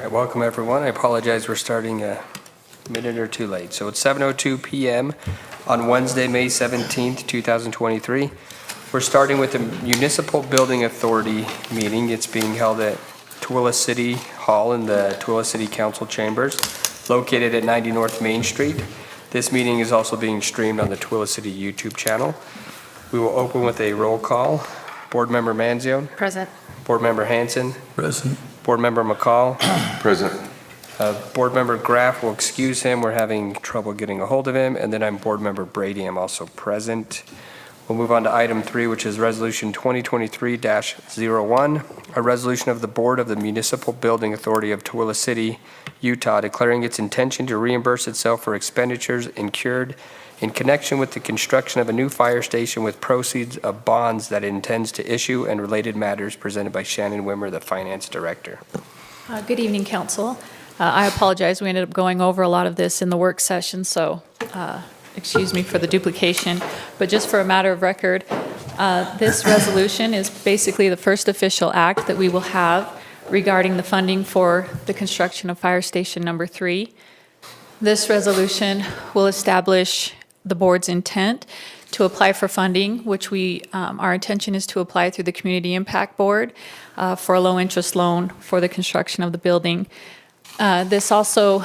right, welcome everyone. I apologize, we're starting a minute or two late. So it's 7:02 p.m. on Wednesday, May 17th, 2023. We're starting with the Municipal Building Authority meeting. It's being held at Tooele City Hall in the Tooele City Council Chambers, located at 90 North Main Street. This meeting is also being streamed on the Tooele City YouTube channel. We will open with a roll call. Board Member Manzione. Present. Board Member Hanson. Present. Board Member McCall. Present. Board Member Graff will excuse him. We're having trouble getting a hold of him. And then I'm Board Member Brady. I'm also present. We'll move on to item 3, which is Resolution 2023-01, a resolution of the Board of the Municipal Building Authority of Tooele City, Utah, declaring its intention to reimburse itself for expenditures incurred in connection with the construction of a new fire station with proceeds of bonds that it intends to issue and related matters, presented by Shannon Wimmer, the Finance Director. Good evening, Council. I apologize. We ended up going over a lot of this in the work session, so excuse me for the duplication. But just for a matter of record, this resolution is basically the first official act that we will have regarding the funding for the construction of Fire Station Number 3. This resolution will establish the board's intent to apply for funding, which our intention is to apply through the Community Impact Board for a low-interest loan for the construction of the building. This also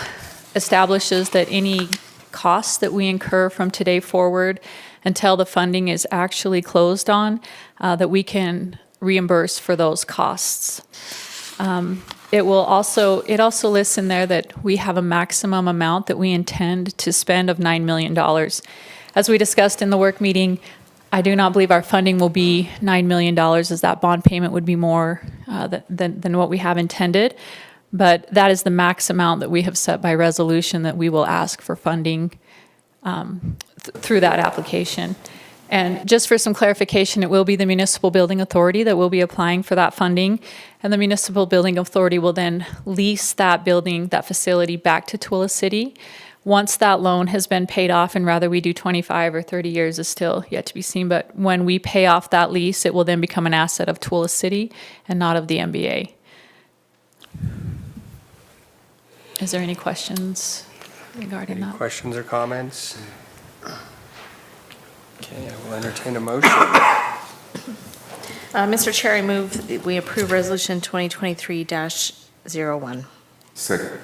establishes that any costs that we incur from today forward until the funding is actually closed on, that we can reimburse for those costs. It also lists in there that we have a maximum amount that we intend to spend of $9 million. As we discussed in the work meeting, I do not believe our funding will be $9 million, as that bond payment would be more than what we have intended. But that is the max amount that we have set by resolution that we will ask for funding through that application. And just for some clarification, it will be the Municipal Building Authority that will be applying for that funding. And the Municipal Building Authority will then lease that building, that facility, back to Tooele City. Once that loan has been paid off, and rather we do 25 or 30 years is still yet to be seen, but when we pay off that lease, it will then become an asset of Tooele City and not of the MBA. Is there any questions regarding that? Any questions or comments? Okay, I will entertain a motion. Mr. Chair, I move that we approve Resolution 2023-01. Second.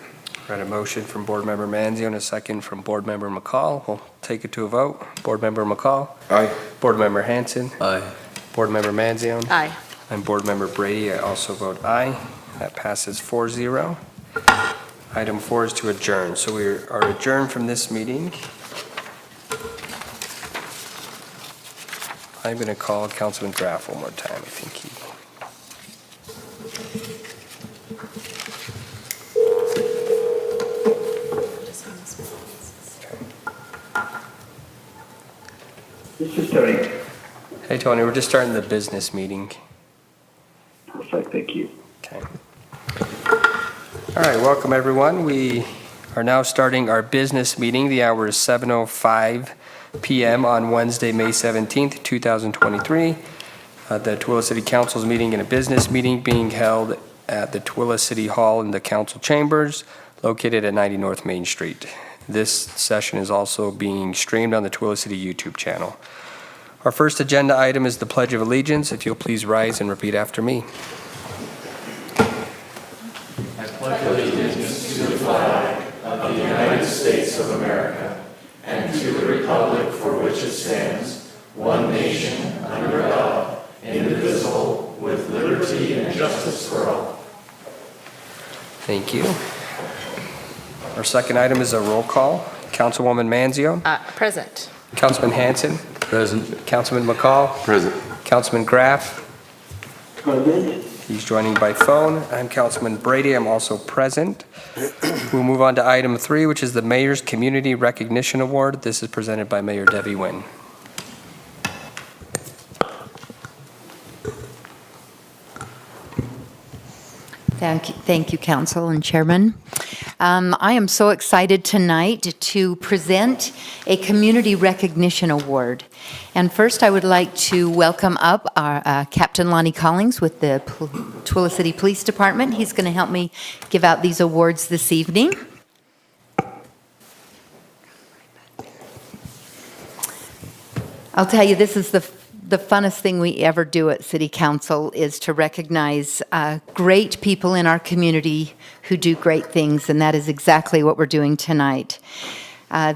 Read a motion from Board Member Manzione, a second from Board Member McCall. We'll take it to a vote. Board Member McCall. Aye. Board Member Hanson. Aye. Board Member Manzione. Aye. And Board Member Brady, I also vote aye. That passes 4-0. Item 4 is to adjourn. So we are adjourned from this meeting. I'm going to call Councilman Graff one more time. I think he... This is Tony. Hey, Tony, we're just starting the business meeting. Perfect, thank you. Okay. All right, welcome everyone. We are now starting our business meeting. The hour is 7:05 p.m. on Wednesday, May 17th, 2023. The Tooele City Council's meeting and a business meeting being held at the Tooele City Hall in the Council Chambers, located at 90 North Main Street. This session is also being streamed on the Tooele City YouTube channel. Our first agenda item is the Pledge of Allegiance. If you'll please rise and repeat after me. I pledge allegiance to the flag of the United States of America and to the republic for which it stands, one nation, under God, indivisible, with liberty and justice for all. Thank you. Our second item is a roll call. Councilwoman Manzione. Present. Councilman Hanson. Present. Councilman McCall. Present. Councilman Graff. Present. He's joining by phone. I'm Councilman Brady. I'm also present. We'll move on to item 3, which is the Mayor's Community Recognition Award. This is presented by Mayor Debbie Nguyen. Thank you, Council and Chairman. I am so excited tonight to present a Community Recognition Award. And first, I would like to welcome up our Captain Lonnie Collins with the Tooele City Police Department. He's going to help me give out these awards this evening. I'll tell you, this is the funnest thing we ever do at City Council is to recognize great people in our community who do great things, and that is exactly what we're doing tonight.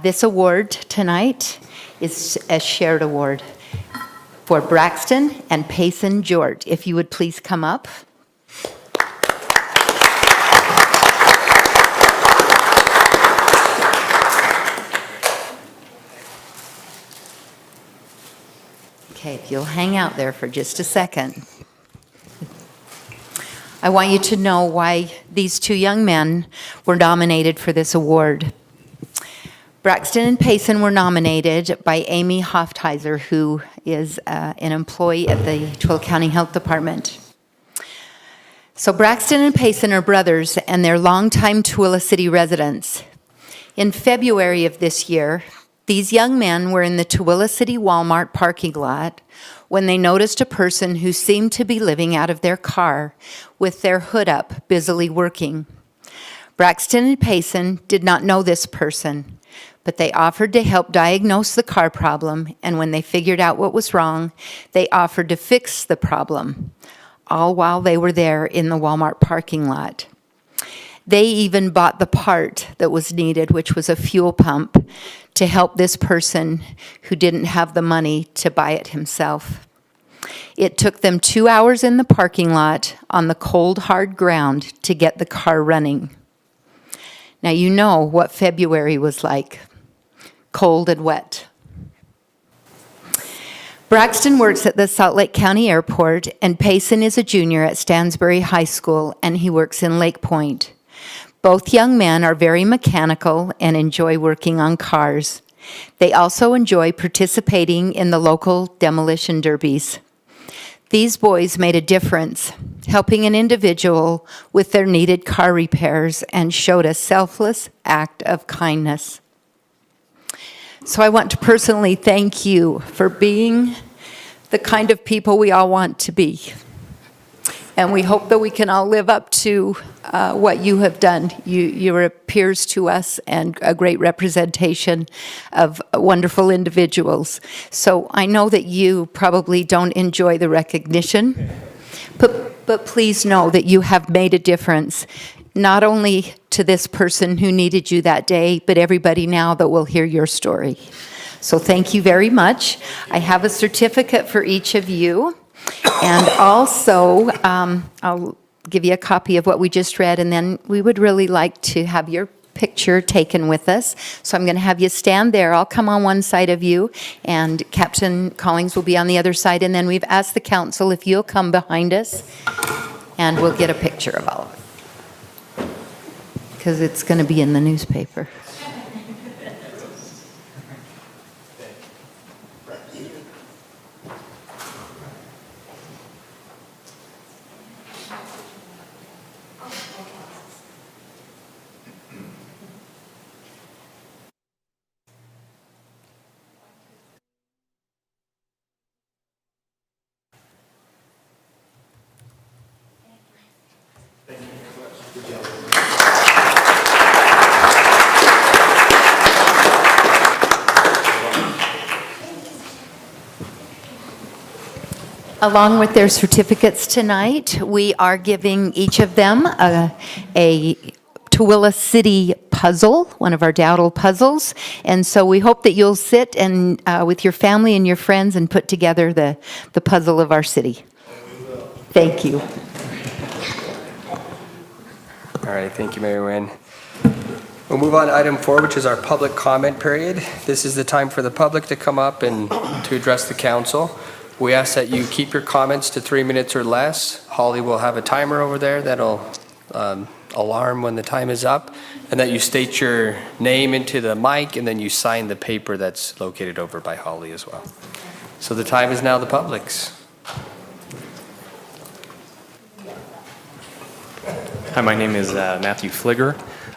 This award tonight is a shared award for Braxton and Payson Jort. If you would please come up. Okay, if you'll hang out there for just a second. I want you to know why these two young men were nominated for this award. Braxton and Payson were nominated by Amy Hoftheiser, who is an employee at the Tooele County Health Department. So Braxton and Payson are brothers, and they're longtime Tooele City residents. In February of this year, these young men were in the Tooele City Walmart parking lot when they noticed a person who seemed to be living out of their car with their hood up, busily working. Braxton and Payson did not know this person, but they offered to help diagnose the car problem, and when they figured out what was wrong, they offered to fix the problem, all while they were there in the Walmart parking lot. They even bought the part that was needed, which was a fuel pump, to help this person who didn't have the money to buy it himself. It took them 2 hours in the parking lot on the cold, hard ground to get the car running. Now you know what February was like, cold and wet. Braxton works at the Salt Lake County Airport, and Payson is a junior at Stansbury High School, and he works in Lake Point. Both young men are very mechanical and enjoy working on cars. They also enjoy participating in the local demolition derbies. These boys made a difference, helping an individual with their needed car repairs, and showed a selfless act of kindness. So I want to personally thank you for being the kind of people we all want to be. And we hope that we can all live up to what you have done. You're peers to us and a great representation of wonderful individuals. So I know that you probably don't enjoy the recognition, but please know that you have made a difference, not only to this person who needed you that day, but everybody now that will hear your story. So thank you very much. I have a certificate for each of you. And also, I'll give you a copy of what we just read, and then we would really like to have your picture taken with us. So I'm going to have you stand there. I'll come on one side of you, and Captain Collins will be on the other side. And then we've asked the council if you'll come behind us, and we'll get a picture of all of it, because it's going to be in the newspaper. Along with their certificates tonight, we are giving each of them a Tooele City puzzle, one of our Dowdle puzzles. And so we hope that you'll sit and with your family and your friends and put together the puzzle of our city. Thank you. All right, thank you, Mary Wynn. We'll move on to item 4, which is our public comment period. This is the time for the public to come up and to address the council. We ask that you keep your comments to 3 minutes or less. Holly will have a timer over there that'll alarm when the time is up, and that you state your name into the mic, and then you sign the paper that's located over by Holly as well. So the time is now the public's. Hi, my name is Matthew Fligger.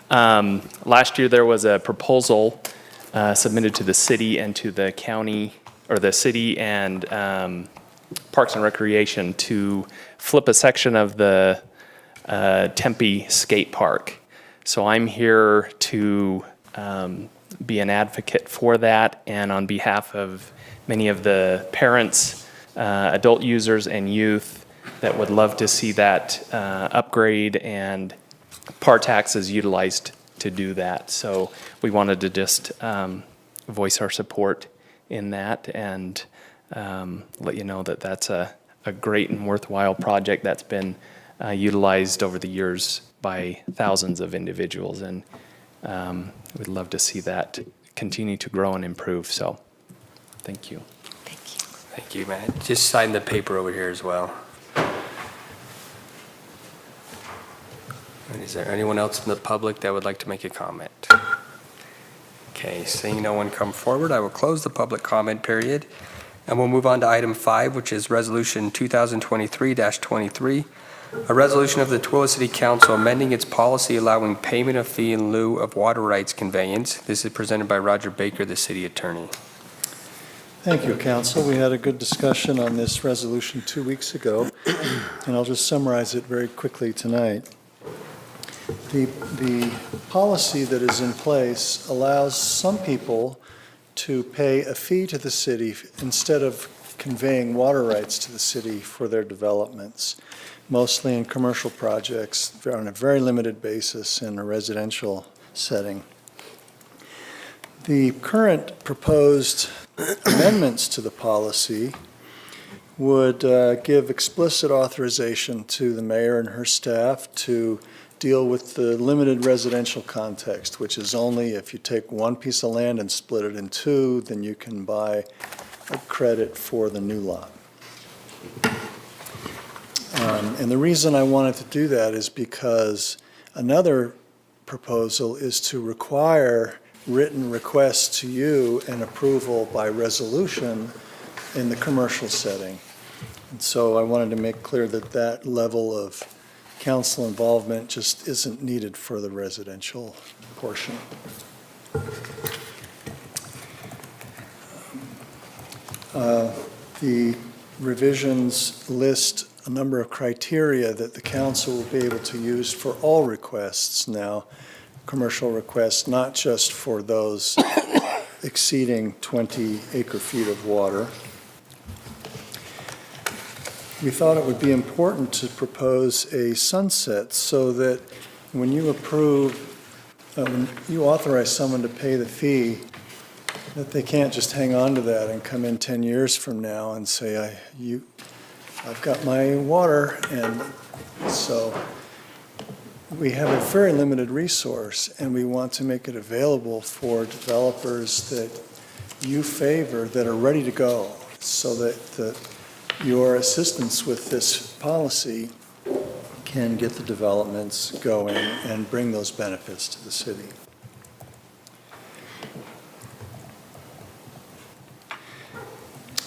Last year, there was a proposal submitted to the city and to the county, or the city and Parks and Recreation to flip a section of the Tempe Skate Park. So I'm here to be an advocate for that, and on behalf of many of the parents, adult users, and youth that would love to see that upgrade, and par tax is utilized to do that. So we wanted to just voice our support in that and let you know that that's a great and worthwhile project that's been utilized over the years by thousands of individuals, and we'd love to see that continue to grow and improve. So thank you. Thank you, Matt. Just sign the paper over here as well. And is there anyone else in the public that would like to make a comment? Okay, seeing no one come forward, I will close the public comment period, and we'll move on to item 5, which is Resolution 2023-23, a resolution of the Tooele City Council amending its policy allowing payment of fee in lieu of water rights conveyance. This is presented by Roger Baker, the city attorney. Thank you, Council. We had a good discussion on this resolution 2 weeks ago, and I'll just summarize it very quickly tonight. The policy that is in place allows some people to pay a fee to the city instead of conveying water rights to the city for their developments, mostly in commercial projects on a very limited basis in a residential setting. The current proposed amendments to the policy would give explicit authorization to the mayor and her staff to deal with the limited residential context, which is only if you take one piece of land and split it in two, then you can buy a credit for the new lot. And the reason I wanted to do that is because another proposal is to require written requests to you and approval by resolution in the commercial setting. And so I wanted to make clear that that level of council involvement just isn't needed for the residential portion. The revisions list a number of criteria that the council will be able to use for all requests now, commercial requests, not just for those exceeding 20 acre-feet of water. We thought it would be important to propose a sunset so that when you approve, when you authorize someone to pay the fee, that they can't just hang on to that and come in 10 years from now and say, I've got my water. And so we have a very limited resource, and we want to make it available for developers that you favor that are ready to go, so that your assistance with this policy can get the developments going and bring those benefits to the city.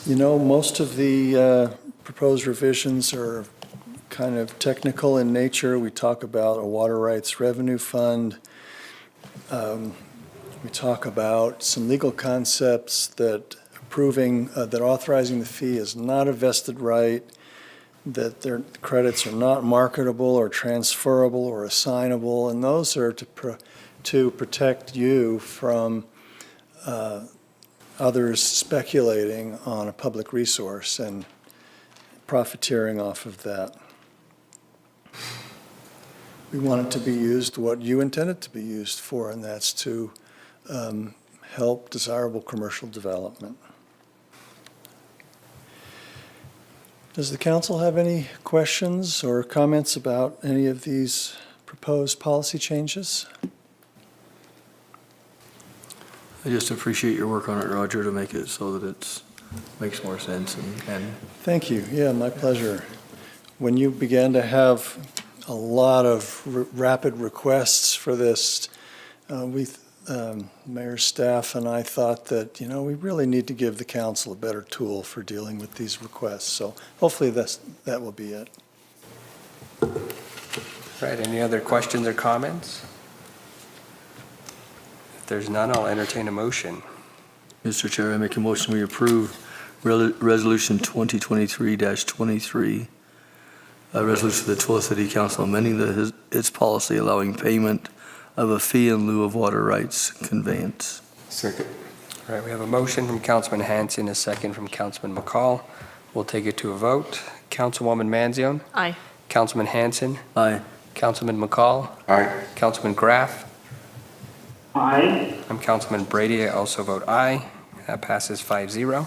You know, most of the proposed revisions are kind of technical in nature. We talk about a water rights revenue fund. We talk about some legal concepts that that authorizing the fee is not a vested right, that their credits are not marketable or transferable or assignable, and those are to protect you from others speculating on a public resource and profiteering off of that. We want it to be used what you intend it to be used for, and that's to help desirable commercial development. Does the council have any questions or comments about any of these proposed policy changes? I just appreciate your work on it, Roger, to make it so that it makes more sense. And Thank you. Yeah, my pleasure. When you began to have a lot of rapid requests for this, Mayor's staff and I thought that, we really need to give the council a better tool for dealing with these requests. So hopefully that will be it. Right, any other questions or comments? there's none, I'll entertain a motion. Mr. Chair, I make a motion we approve Resolution 2023-23, a resolution of the Twila City Council amending its policy allowing payment of a fee in lieu of water rights conveyance. Second. All right, we have a motion from Councilman Hanson, a second from Councilman McCall. We'll take it to a vote. Councilwoman Manzione? Aye. Councilman Hanson? Aye. Councilman McCall? Aye. Councilman Graff? Aye. I'm Councilman Brady. I also vote aye. That passes 5-0.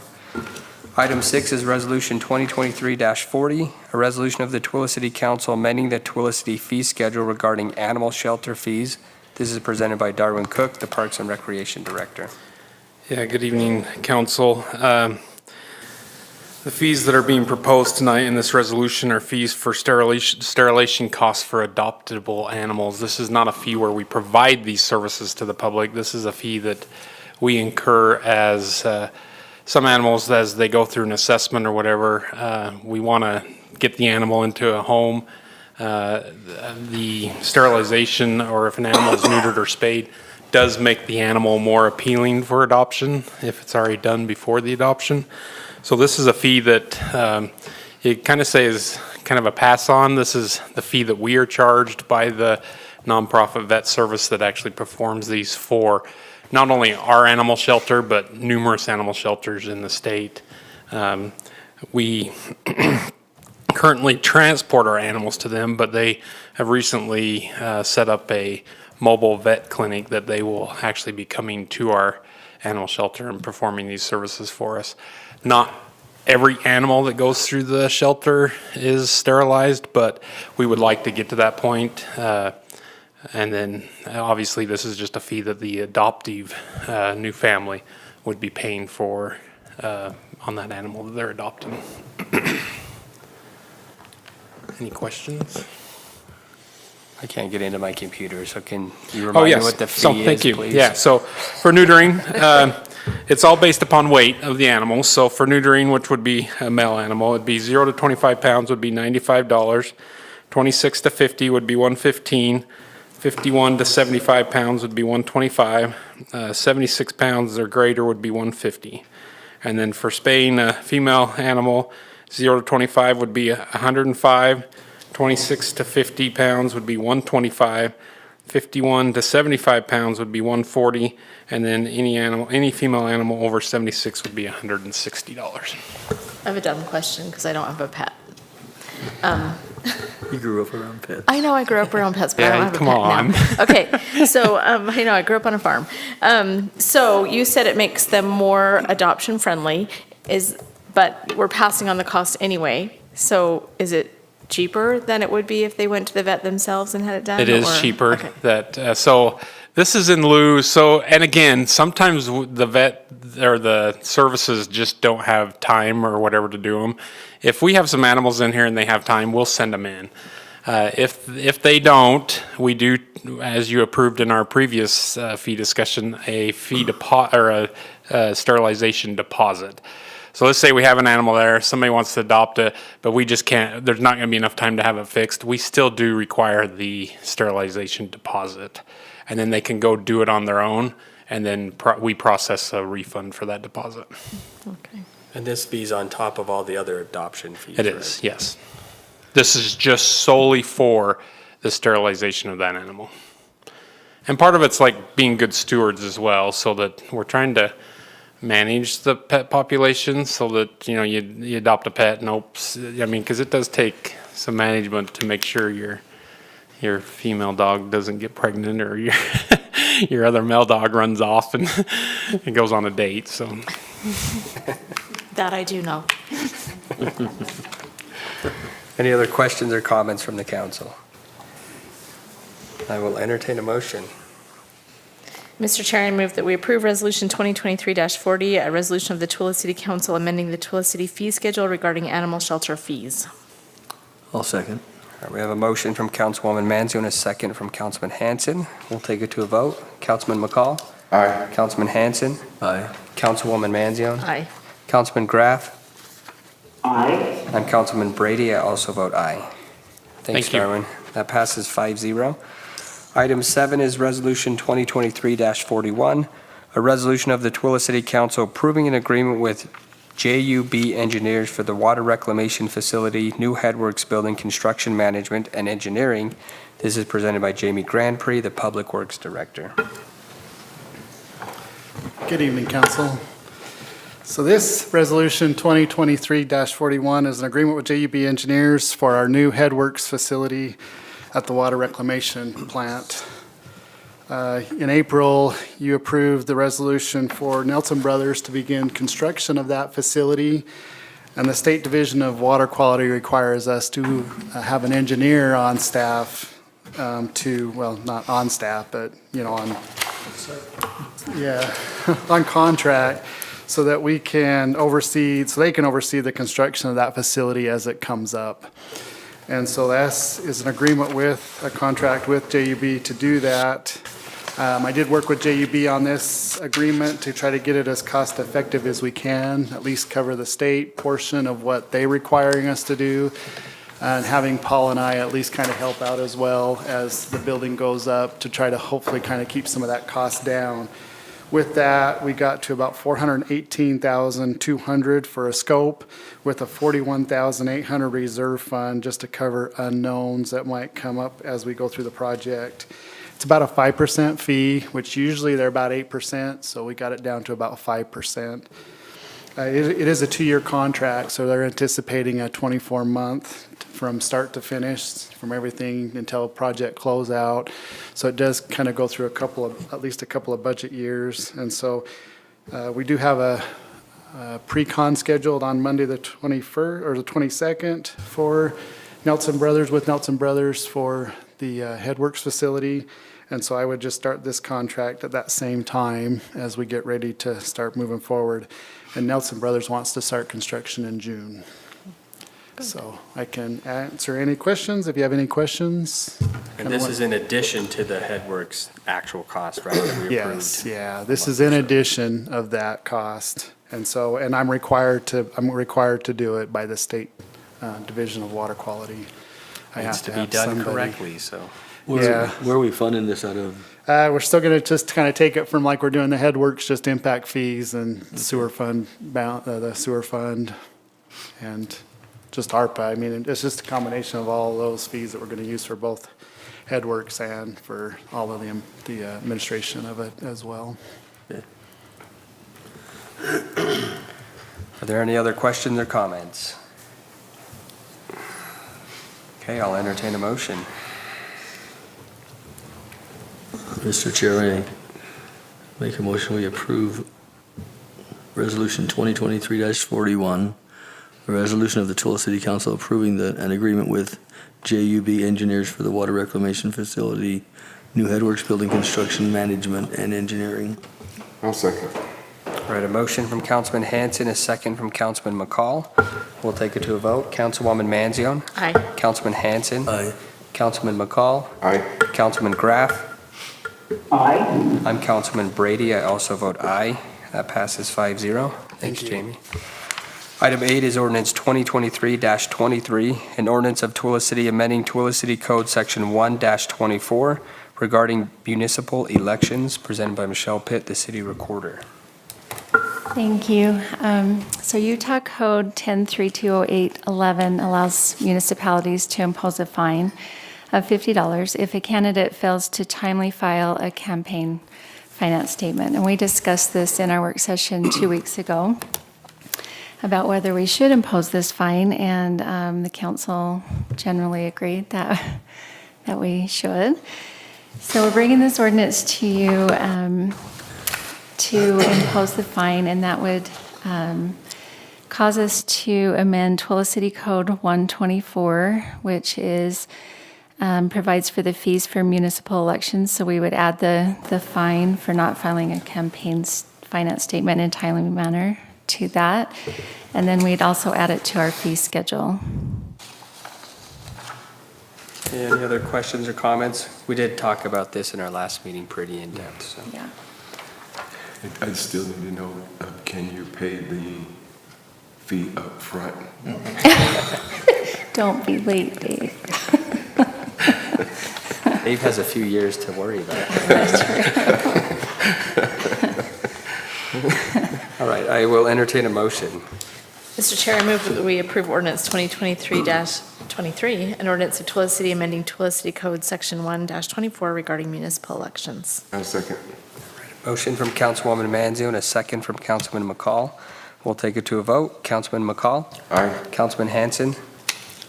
Item 6 is Resolution 2023-40, a resolution of the Twila City Council amending the Twila City fee schedule regarding animal shelter fees. This is presented by Darwin Cook, the Parks and Recreation Director. Yeah, good evening, council. The fees that are being proposed tonight in this resolution are fees for sterilization costs for adoptable animals. This is not a fee where we provide these services to the public. This is a fee that we incur as some animals, as they go through an assessment or whatever. We want to get the animal into a home. The sterilization, or if an animal is neutered or spayed, does make the animal more appealing for adoption if it's already done before the adoption. So this is a fee that you kind of say is kind of a pass-on. This is the fee that we are charged by the nonprofit vet service that actually performs these for not only our animal shelter, but numerous animal shelters in the state. We currently transport our animals to them, but they have recently set up a mobile vet clinic that they will actually be coming to our animal shelter and performing these services for us. Not every animal that goes through the shelter is sterilized, but we would like to get to that point. And then obviously this is just a fee that the adoptive new family would be paying for on that animal that they're adopting. Any questions? I can't get into my computer, so can you remind me what the fee is, Thank you. please? Yeah, so for neutering, it's all based upon weight of the animal. So for neutering, which would be a male animal, it'd be 0 to 25 pounds would be $95. 26 to 50 would be $115. 51 to 75 pounds would be $125. 76 pounds or greater would be $150. And then for spaying a female animal, 0 to 25 would be $105. 26 to 50 pounds would be $125. 51 to 75 pounds would be $140. And then any female animal over 76 would be $160. I have a dumb question because I don't have a pet. You grew up around pets. I know I grew up around pets, but I don't have a come pet on. now. Okay, so I know I grew up on a farm. So you said it makes them more adoption friendly, but we're passing on the cost anyway. So is it cheaper than it would be if they went to the vet themselves and had it done? It is or- cheaper. Okay. So this is in lieu. So, and again, sometimes the vet or the services just don't have time or whatever to do them. If we have some animals in here and they have time, we'll send them in. If they don't, we do, as you approved in our previous fee discussion, a fee deposit or a sterilization deposit. So let's say we have an animal there, somebody wants to adopt it, but we just can't, there's not going to be enough time to have it fixed. We still do require the sterilization deposit. And then they can go do it on their own, and then we process a refund for that deposit. Okay. And this fee's on top of all the other adoption fees, It right? is, yes. This is just solely for the sterilization of that animal. And part of it's like being good stewards as well, so that we're trying to manage the pet population so that, you know, you adopt a pet and oops, I mean, because it does take some management to make sure your female dog doesn't get pregnant or your other male dog runs off and it goes on a date, so. That I do know. Any other questions or comments from the council? I will entertain a motion. Mr. Chair, I move that we approve Resolution 2023-40, a resolution of the Twila City Council amending the Twila City fee schedule regarding animal shelter fees. I'll second. All right, we have a motion from Councilwoman Manzione, a second from Councilman Hanson. We'll take it to a vote. Councilman McCall? Aye. Councilman Hanson? Aye. Councilwoman Manzione? Aye. Councilman Graff? Aye. I'm Councilman Brady. I also vote aye. Thanks, Thank you. Darwin. That passes 5-0. Item 7 is Resolution 2023-41, a resolution of the Tooele City Council approving an agreement with JUB Engineers for the Water Reclamation Facility, New Headworks Building Construction Management and Engineering. This is presented by Jamie Grandpré, the Public Works Director. Good evening, Council. So this Resolution 2023-41 is an agreement with JUB Engineers for our new Headworks facility at the water reclamation plant. In April, you approved the resolution for Nelson Brothers to begin construction of that facility, and the State Division of Water Quality requires us to have an engineer on staff well, not on staff, but, on contract, so that we can oversee, so they can oversee the construction of that facility as it comes up. And so that is an agreement with, a contract with JUB to do that. I did work with JUB on this agreement to try to get it as cost effective as we can, at least cover the state portion of what they're requiring us to do. And having Paul and I at least kind of help out as well as the building goes up to try to hopefully kind of keep some of that cost down. With that, we got to about $418,200 for a scope with a $41,800 reserve fund just to cover unknowns that might come up as we go through the project. It's about a 5% fee, which usually they're about 8%, so we got it down to about 5%. It is a 2-year contract, so they're anticipating a 24-month from start to finish, from everything until project closeout. So it does kind of go through at least a couple of budget years. And so we do have a pre-con scheduled on Monday the 21st or the 22nd for Nelson Brothers, with Nelson Brothers for the Headworks facility. And so I would just start this contract at that same time as we get ready to start moving forward. And Nelson Brothers wants to start construction in June. So I can answer any questions if you have any questions. And this is in addition to the Headworks actual cost, right? That we Yes, approved? yeah, this is in addition of that cost. And so, and I'm required to do it by the State Division of Water Quality. I Needs have to be have done somebody. correctly, so. Yeah. Where are we funding this out of? We're still going to just kind of take it from like we're doing the Headworks, just impact fees and sewer fund, the sewer fund, and just ARPA. I mean, it's just a combination of all those fees that we're going to use for both Headworks and for all of the administration of it as well. Are there any other questions or comments? Okay, I'll entertain a motion. Mr. Chair, I make a motion we approve Resolution 2023-41, a resolution of the Tooele City Council approving an agreement with JUB Engineers for the Water Reclamation Facility, New Headworks Building Construction Management and Engineering. I'll second. All right, a motion from Councilman Hanson, a second from Councilman McCall. We'll take it to a vote. Councilwoman Manzione? Aye. Councilman Hanson? Aye. Councilman McCall? Aye. Councilman Graff? Aye. I'm Councilman Brady. I also vote aye. That passes 5-0. Thanks, Jamie. Item 8 is ordinance 2023-23, an ordinance of Tooele City amending Tooele City Code Section 1-24 regarding municipal elections, presented by Michelle Pitt, the city recorder. Thank you. So Utah Code 10320811 allows municipalities to impose a fine of $50 if a candidate fails to timely file a campaign finance statement. And we discussed this in our work session 2 weeks ago about whether we should impose this fine, and the council generally agreed that we should. So we're bringing this ordinance to you to impose the fine, and that would cause us to amend Tooele City Code 124, which is provides for the fees for municipal elections. So we would add the fine for not filing a campaign finance statement in a timely manner to that. And then we'd also add it to our fee schedule. Any other questions or comments? We did talk about this in our last meeting pretty in depth, so. Yeah. I still need to know, can you pay the fee up front? Don't be late, Dave. Dave has a few years to worry about. All right, I will entertain a motion. Mr. Chair, I move that we approve ordinance 2023-23, an ordinance of Tooele City amending Tooele City Code Section 1-24 regarding municipal elections. I'll second. Motion from Councilwoman Manzio and a second from Councilman McCall. We'll take it to a vote. Councilman McCall? Aye. Councilman Hanson?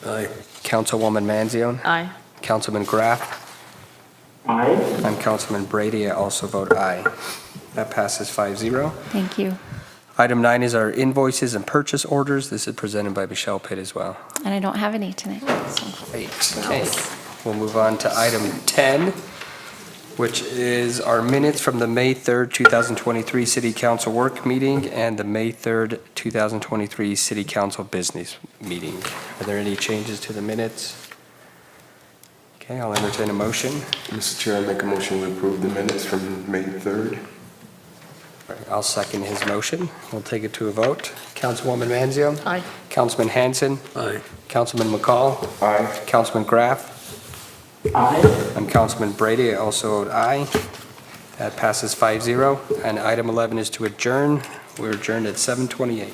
Aye. Councilwoman Manzio? Aye. Councilman Graff? Aye. I'm Councilman Brady. I also vote aye. That passes 5-0. Thank you. Item 9 is our invoices and purchase orders. This is presented by Michelle Pitt as well. And I don't have any tonight, so. Great. Okay. We'll move on to item 10, which is our minutes from the May 3rd, 2023 City Council Work Meeting and the May 3rd, 2023 City Council Business Meeting. Are there any changes to the minutes? Okay, I'll entertain a motion. Mr. Chair, I make a motion to approve the minutes from May 3rd. I'll second his motion. We'll take it to a vote. Councilwoman Manzio? Aye. Councilman Hanson? Aye. Councilman McCall? Aye. Councilman Graff? Aye. I'm Councilman Brady. I also vote aye. That passes 5-0. And item 11 is to adjourn. We're adjourned at 7:28.